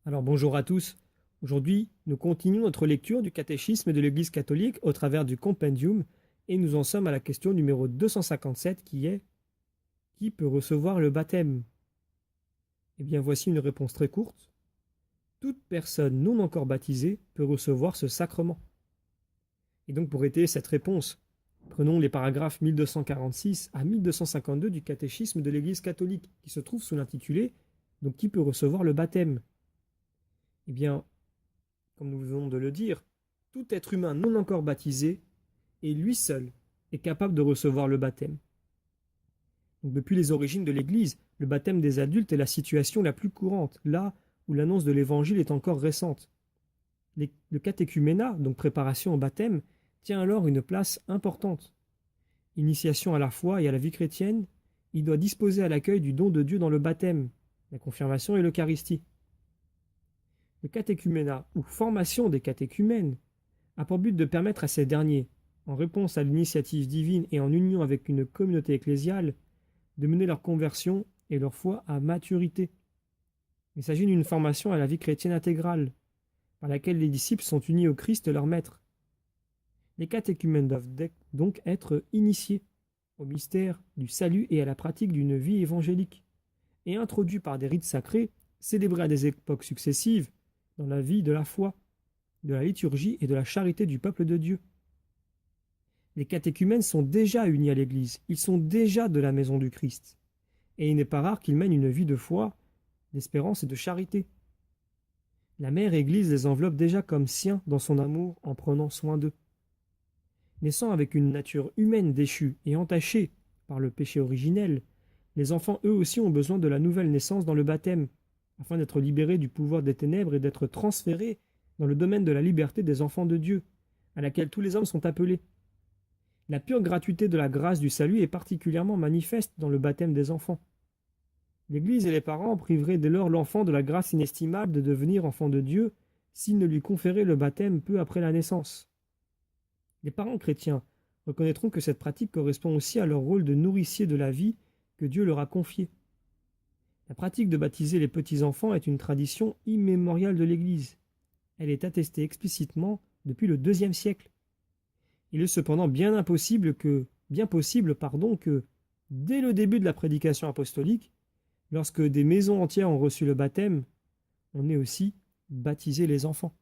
Alors bonjour à tous. Aujourd'hui, nous continuons notre lecture du catéchisme de l'Église catholique au travers du compendium et nous en sommes à la question numéro 257 qui est: qui peut recevoir le baptême? Eh bien voici une réponse très courte. Toute personne non encore baptisée peut recevoir ce sacrement. Et donc pour étayer cette réponse, prenons les paragraphes 1246 à 1252 du catéchisme de l'Église catholique qui se trouve sous l'intitulé donc qui peut recevoir le baptême? Eh bien, comme nous venons de le dire, tout être humain non encore baptisé et lui seul est capable de recevoir le baptême. Donc, depuis les origines de l'Église, le baptême des adultes est la situation la plus courante, là où l'annonce de l'Évangile est encore récente. Le catéchuménat, donc préparation au baptême, tient alors une place importante. Initiation à la foi et à la vie chrétienne, il doit disposer à l'accueil du don de Dieu dans le baptême, la confirmation et l'Eucharistie. Le catéchuménat, ou formation des catéchumènes, a pour but de permettre à ces derniers, en réponse à l'initiative divine et en union avec une communauté ecclésiale, de mener leur conversion et leur foi à maturité. Il s'agit d'une formation à la vie chrétienne intégrale, par laquelle les disciples sont unis au Christ leur Maître. Les catéchumènes doivent donc être initiés au mystère du salut et à la pratique d'une vie évangélique, et introduits par des rites sacrés, célébrés à des époques successives, dans la vie de la foi, de la liturgie et de la charité du peuple de Dieu. Les catéchumènes sont déjà unis à l'Église, ils sont déjà de la maison du Christ, et il n'est pas rare qu'ils mènent une vie de foi, d'espérance et de charité. La mère Église les enveloppe déjà comme siens dans son amour en prenant soin d'eux. Naissant avec une nature humaine déchue et entachée par le péché originel, les enfants eux aussi ont besoin de la nouvelle naissance dans le baptême, afin d'être libérés du pouvoir des ténèbres et d'être transférés dans le domaine de la liberté des enfants de Dieu, à laquelle tous les hommes sont appelés. La pure gratuité de la grâce du salut est particulièrement manifeste dans le baptême des enfants. L'Église et les parents priveraient dès lors l'enfant de la grâce inestimable de devenir enfant de Dieu s'ils ne lui conféraient le baptême peu après la naissance. Les parents chrétiens reconnaîtront que cette pratique correspond aussi à leur rôle de nourricier de la vie que Dieu leur a confiée. La pratique de baptiser les petits-enfants est une tradition immémoriale de l'Église. Elle est attestée explicitement depuis le IIe siècle. Il est cependant bien possible, que, dès le début de la prédication apostolique, lorsque des maisons entières ont reçu le baptême, on ait aussi baptisé les enfants.